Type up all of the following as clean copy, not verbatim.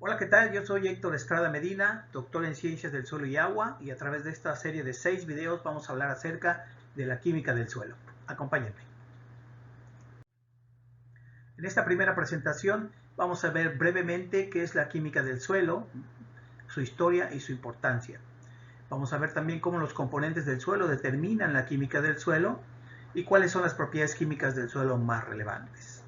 Hola, ¿qué tal? Yo soy Héctor Estrada Medina, doctor en Ciencias del Suelo y Agua, y a través de esta serie de 6 videos vamos a hablar acerca de la química del suelo. Acompáñenme. En esta primera presentación vamos a ver brevemente qué es la química del suelo, su historia y su importancia. Vamos a ver también cómo los componentes del suelo determinan la química del suelo y cuáles son las propiedades químicas del suelo más relevantes.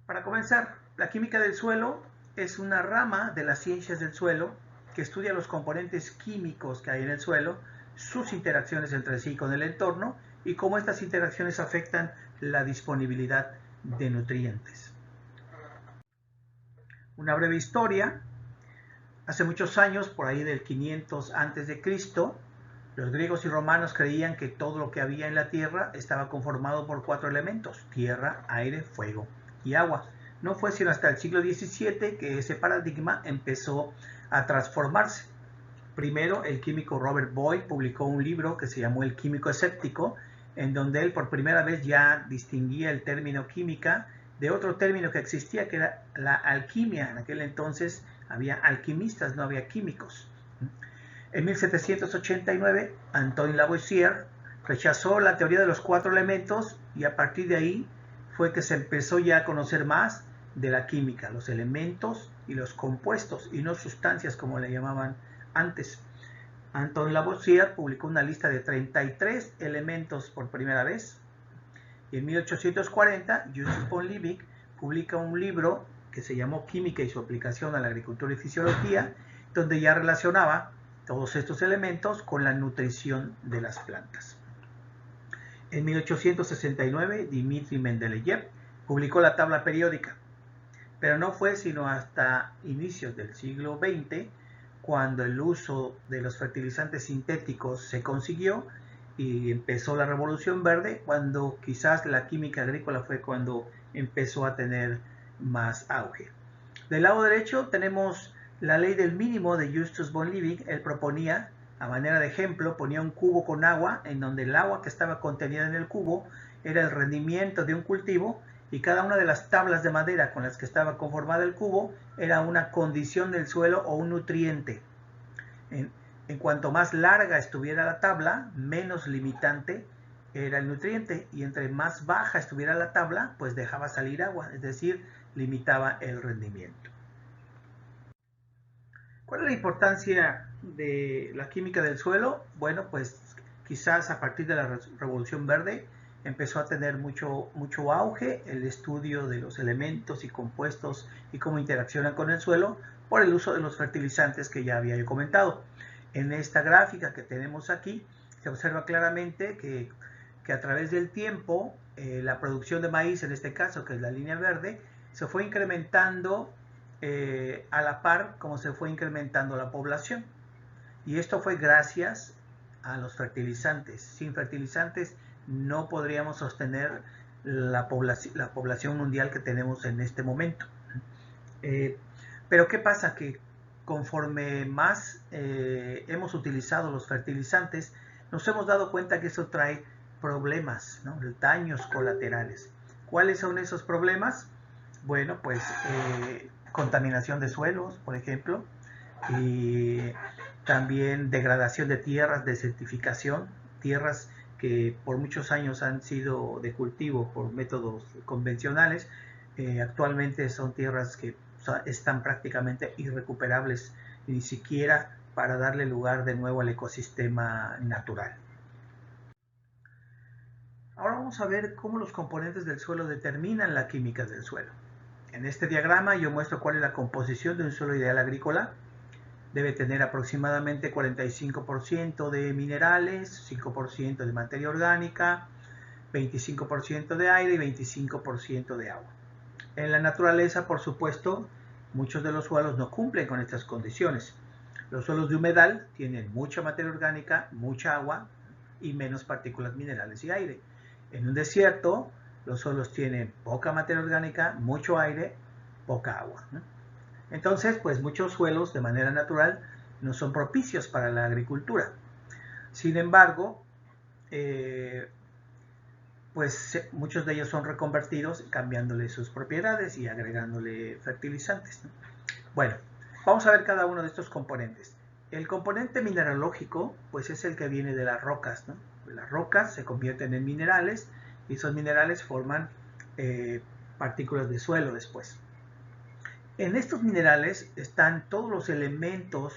Para comenzar, la química del suelo es una rama de las ciencias del suelo que estudia los componentes químicos que hay en el suelo, sus interacciones entre sí con el entorno y cómo estas interacciones afectan la disponibilidad de nutrientes. Una breve historia. Hace muchos años, por ahí del 500 a.C., los griegos y romanos creían que todo lo que había en la Tierra estaba conformado por 4 elementos: tierra, aire, fuego y agua. No fue sino hasta el siglo XVII que ese paradigma empezó a transformarse. Primero, el químico Robert Boyle publicó un libro que se llamó El químico escéptico, en donde él por primera vez ya distinguía el término química de otro término que existía, que era la alquimia. En aquel entonces había alquimistas, no había químicos. En 1789, Antoine Lavoisier rechazó la teoría de los 4 elementos y a partir de ahí fue que se empezó ya a conocer más de la química, los elementos y los compuestos, y no sustancias como le llamaban antes. Antoine Lavoisier publicó una lista de 33 elementos por primera vez. Y en 1840, Justus von Liebig publica un libro que se llamó Química y su aplicación a la agricultura y fisiología, donde ya relacionaba todos estos elementos con la nutrición de las plantas. En 1869, Dmitri Mendeleev publicó la tabla periódica, pero no fue sino hasta inicios del siglo XX cuando el uso de los fertilizantes sintéticos se consiguió y empezó la revolución verde, cuando quizás la química agrícola fue cuando empezó a tener más auge. Del lado derecho tenemos la ley del mínimo de Justus von Liebig. Él proponía, a manera de ejemplo, ponía un cubo con agua, en donde el agua que estaba contenida en el cubo era el rendimiento de un cultivo, y cada una de las tablas de madera con las que estaba conformado el cubo era una condición del suelo o un nutriente. En cuanto más larga estuviera la tabla, menos limitante era el nutriente, y entre más baja estuviera la tabla, pues dejaba salir agua, es decir, limitaba el rendimiento. ¿Cuál es la importancia de la química del suelo? Bueno, pues quizás a partir de la Revolución Verde empezó a tener mucho auge el estudio de los elementos y compuestos y cómo interaccionan con el suelo por el uso de los fertilizantes que ya había yo comentado. En esta gráfica que tenemos aquí se observa claramente que a través del tiempo la producción de maíz, en este caso, que es la línea verde, se fue incrementando a la par como se fue incrementando la población. Y esto fue gracias a los fertilizantes. Sin fertilizantes no podríamos sostener la población mundial que tenemos en este momento. Pero ¿qué pasa? Que conforme más hemos utilizado los fertilizantes, nos hemos dado cuenta que eso trae problemas, ¿no? Daños colaterales. ¿Cuáles son esos problemas? Bueno, pues contaminación de suelos, por ejemplo, y también degradación de tierras, desertificación, tierras que por muchos años han sido de cultivo por métodos convencionales, actualmente son tierras que están prácticamente irrecuperables, ni siquiera para darle lugar de nuevo al ecosistema natural. Ahora vamos a ver cómo los componentes del suelo determinan la química del suelo. En este diagrama yo muestro cuál es la composición de un suelo ideal agrícola. Debe tener aproximadamente 45% de minerales, 5% de materia orgánica, 25% de aire y 25% de agua. En la naturaleza, por supuesto, muchos de los suelos no cumplen con estas condiciones. Los suelos de humedal tienen mucha materia orgánica, mucha agua y menos partículas minerales y aire. En un desierto, los suelos tienen poca materia orgánica, mucho aire, poca agua, ¿no? Entonces, pues muchos suelos de manera natural no son propicios para la agricultura. Sin embargo, pues muchos de ellos son reconvertidos cambiándole sus propiedades y agregándole fertilizantes, ¿no? Bueno, vamos a ver cada uno de estos componentes. El componente mineralógico, pues es el que viene de las rocas, ¿no? Las rocas se convierten en minerales y esos minerales forman partículas de suelo después. En estos minerales están todos los elementos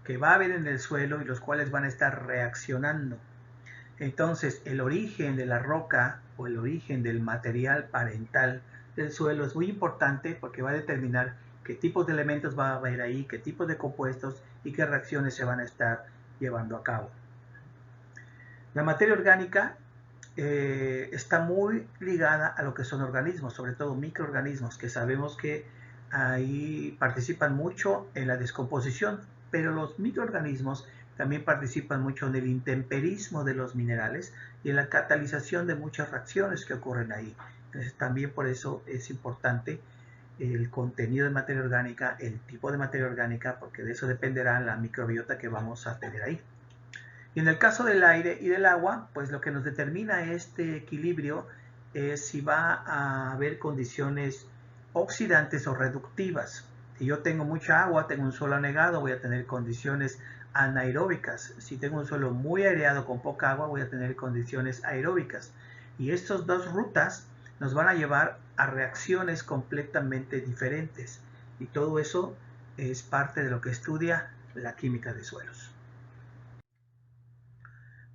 que va a haber en el suelo y los cuales van a estar reaccionando. Entonces, el origen de la roca o el origen del material parental del suelo es muy importante porque va a determinar qué tipos de elementos va a haber ahí, qué tipos de compuestos y qué reacciones se van a estar llevando a cabo. La materia orgánica está muy ligada a lo que son organismos, sobre todo microorganismos, que sabemos que ahí participan mucho en la descomposición, pero los microorganismos también participan mucho en el intemperismo de los minerales y en la catalización de muchas reacciones que ocurren ahí. Entonces, también por eso es importante el contenido de materia orgánica, el tipo de materia orgánica, porque de eso dependerá la microbiota que vamos a tener ahí. Y en el caso del aire y del agua, pues lo que nos determina este equilibrio es si va a haber condiciones oxidantes o reductivas. Si yo tengo mucha agua, tengo un suelo anegado, voy a tener condiciones anaeróbicas. Si tengo un suelo muy aireado con poca agua, voy a tener condiciones aeróbicas. Y estas dos rutas nos van a llevar a reacciones completamente diferentes. Y todo eso es parte de lo que estudia la química de suelos.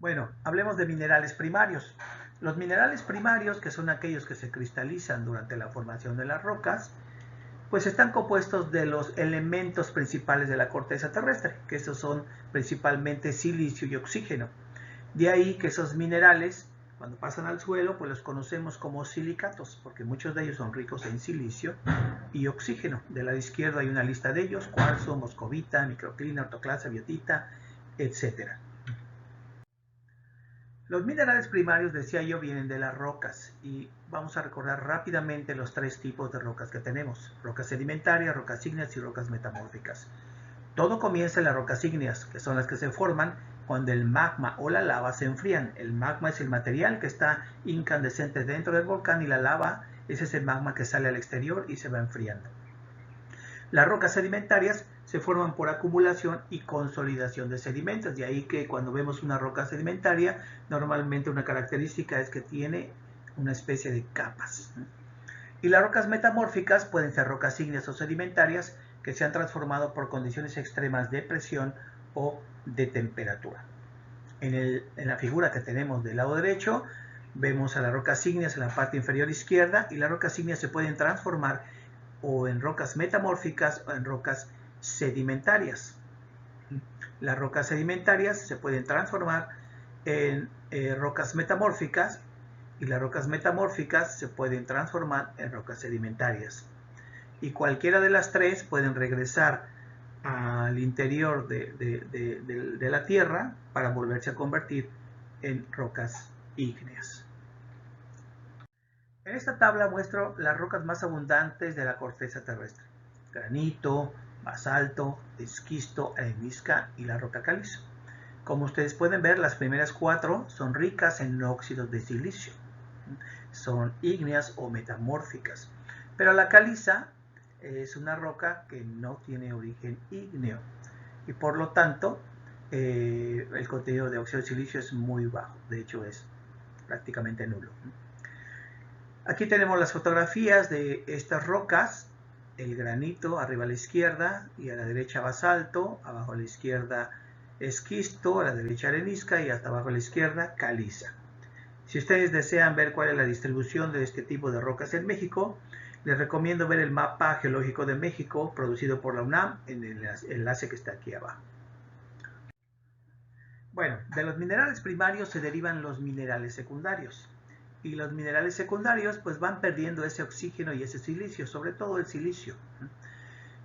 Bueno, hablemos de minerales primarios. Los minerales primarios, que son aquellos que se cristalizan durante la formación de las rocas, pues están compuestos de los elementos principales de la corteza terrestre, que esos son principalmente silicio y oxígeno. De ahí que esos minerales, cuando pasan al suelo, pues los conocemos como silicatos, porque muchos de ellos son ricos en silicio y oxígeno. Del lado izquierdo hay una lista de ellos: cuarzo, moscovita, microclina, ortoclasa, biotita, etc. Los minerales primarios, decía yo, vienen de las rocas y vamos a recordar rápidamente los tres tipos de rocas que tenemos: rocas sedimentarias, rocas ígneas y rocas metamórficas. Todo comienza en las rocas ígneas, que son las que se forman cuando el magma o la lava se enfrían. El magma es el material que está incandescente dentro del volcán y la lava es ese magma que sale al exterior y se va enfriando. Las rocas sedimentarias se forman por acumulación y consolidación de sedimentos, de ahí que cuando vemos una roca sedimentaria, normalmente una característica es que tiene una especie de capas. Y las rocas metamórficas pueden ser rocas ígneas o sedimentarias que se han transformado por condiciones extremas de presión o de temperatura. En la figura que tenemos del lado derecho, vemos a las rocas ígneas en la parte inferior izquierda, y las rocas ígneas se pueden transformar o en rocas metamórficas o en rocas sedimentarias. Las rocas sedimentarias se pueden transformar en rocas metamórficas y las rocas metamórficas se pueden transformar en rocas sedimentarias. Y cualquiera de las tres pueden regresar al interior de la Tierra para volverse a convertir en rocas ígneas. En esta tabla muestro las rocas más abundantes de la corteza terrestre: granito, basalto, esquisto, arenisca y la roca caliza. Como ustedes pueden ver, las primeras cuatro son ricas en óxidos de silicio, son ígneas o metamórficas, pero la caliza es una roca que no tiene origen ígneo y por lo tanto el contenido de óxido de silicio es muy bajo, de hecho es prácticamente nulo. Aquí tenemos las fotografías de estas rocas: el granito arriba a la izquierda y a la derecha basalto, abajo a la izquierda esquisto, a la derecha arenisca y hasta abajo a la izquierda caliza. Si ustedes desean ver cuál es la distribución de este tipo de rocas en México, les recomiendo ver el mapa geológico de México producido por la UNAM en el enlace que está aquí abajo. Bueno, de los minerales primarios se derivan los minerales secundarios. Y los minerales secundarios pues van perdiendo ese oxígeno y ese silicio, sobre todo el silicio.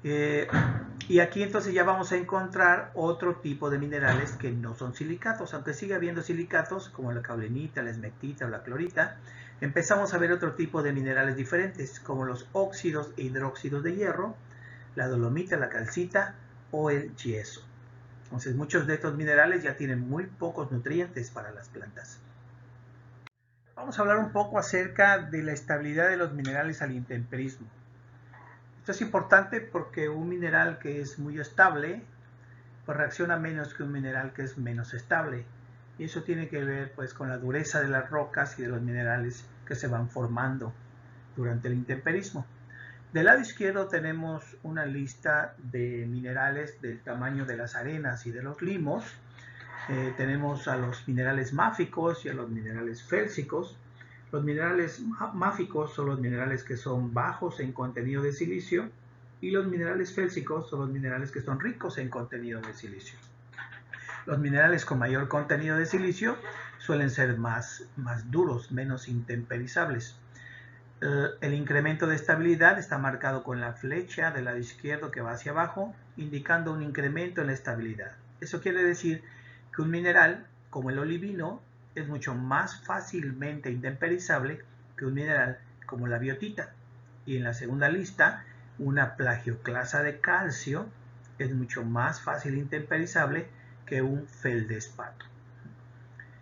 Y aquí entonces ya vamos a encontrar otro tipo de minerales que no son silicatos, aunque sigue habiendo silicatos como la caulenita, la esmectita o la clorita. Empezamos a ver otro tipo de minerales diferentes, como los óxidos e hidróxidos de hierro, la dolomita, la calcita o el yeso. Entonces muchos de estos minerales ya tienen muy pocos nutrientes para las plantas. Vamos a hablar un poco acerca de la estabilidad de los minerales al intemperismo. Esto es importante porque un mineral que es muy estable pues reacciona menos que un mineral que es menos estable. Y eso tiene que ver pues con la dureza de las rocas y de los minerales que se van formando durante el intemperismo. Del lado izquierdo tenemos una lista de minerales del tamaño de las arenas y de los limos. Tenemos a los minerales máficos y a los minerales félsicos. Los minerales máficos son los minerales que son bajos en contenido de silicio y los minerales félsicos son los minerales que son ricos en contenido de silicio. Los minerales con mayor contenido de silicio suelen ser más duros, menos intemperizables. El incremento de estabilidad está marcado con la flecha del lado izquierdo que va hacia abajo, indicando un incremento en la estabilidad. Eso quiere decir que un mineral, como el olivino, es mucho más fácilmente intemperizable que un mineral como la biotita. Y en la segunda lista, una plagioclasa de calcio es mucho más fácil intemperizable que un feldespato.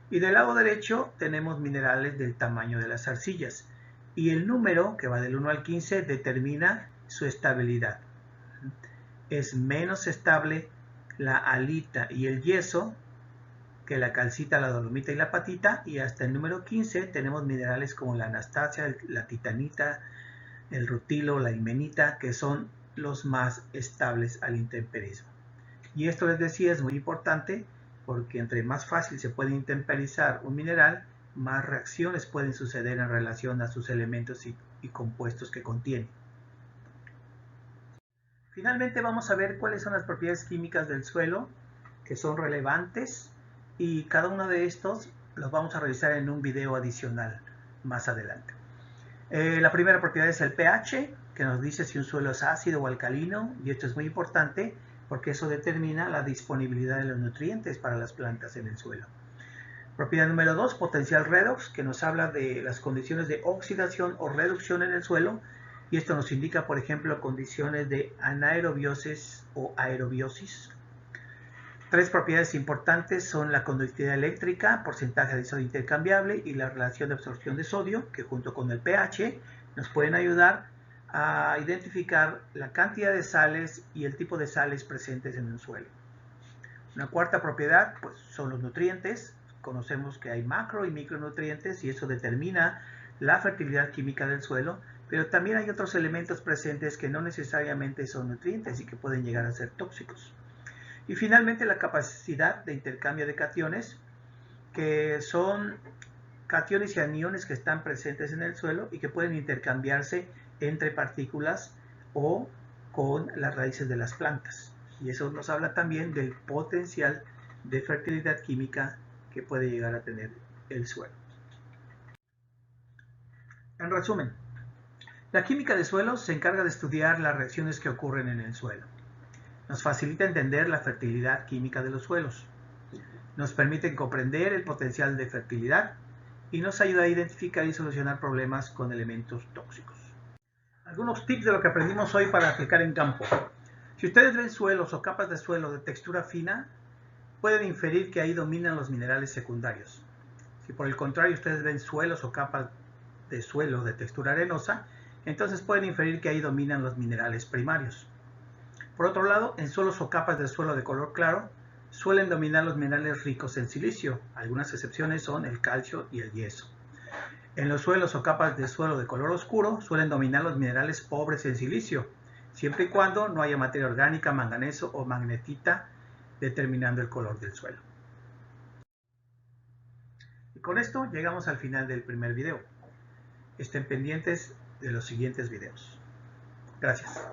Y del lado derecho tenemos minerales del tamaño de las arcillas. Y el número, que va del 1 al 15, determina su estabilidad. Es menos estable la halita y el yeso que la calcita, la dolomita y la patita. Y hasta el número 15 tenemos minerales como la anastasia, la titanita, el rutilo, la ilmenita, que son los más estables al intemperismo. Y esto les decía es muy importante porque entre más fácil se puede intemperizar un mineral, más reacciones pueden suceder en relación a sus elementos y compuestos que contiene. Finalmente vamos a ver cuáles son las propiedades químicas del suelo que son relevantes y cada uno de estos los vamos a revisar en un video adicional más adelante. La primera propiedad es el pH, que nos dice si un suelo es ácido o alcalino, y esto es muy importante porque eso determina la disponibilidad de los nutrientes para las plantas en el suelo. Propiedad número 2, potencial redox, que nos habla de las condiciones de oxidación o reducción en el suelo, y esto nos indica, por ejemplo, condiciones de anaerobiosis o aerobiosis. Tres propiedades importantes son la conductividad eléctrica, porcentaje de sodio intercambiable y la relación de absorción de sodio, que junto con el pH nos pueden ayudar a identificar la cantidad de sales y el tipo de sales presentes en un suelo. Una cuarta propiedad pues, son los nutrientes. Conocemos que hay macro y micronutrientes y eso determina la fertilidad química del suelo, pero también hay otros elementos presentes que no necesariamente son nutrientes y que pueden llegar a ser tóxicos. Y finalmente la capacidad de intercambio de cationes, que son cationes y aniones que están presentes en el suelo y que pueden intercambiarse entre partículas o con las raíces de las plantas. Y eso nos habla también del potencial de fertilidad química que puede llegar a tener el suelo. En resumen, la química de suelos se encarga de estudiar las reacciones que ocurren en el suelo. Nos facilita entender la fertilidad química de los suelos. Nos permite comprender el potencial de fertilidad y nos ayuda a identificar y solucionar problemas con elementos tóxicos. Algunos tips de lo que aprendimos hoy para aplicar en campo. Si ustedes ven suelos o capas de suelo de textura fina, pueden inferir que ahí dominan los minerales secundarios. Si por el contrario ustedes ven suelos o capas de suelo de textura arenosa, entonces pueden inferir que ahí dominan los minerales primarios. Por otro lado, en suelos o capas de suelo de color claro, suelen dominar los minerales ricos en silicio. Algunas excepciones son el calcio y el yeso. En los suelos o capas de suelo de color oscuro suelen dominar los minerales pobres en silicio, siempre y cuando no haya materia orgánica, manganeso o magnetita determinando el color del suelo. Y con esto llegamos al final del primer video. Estén pendientes de los siguientes videos. Gracias.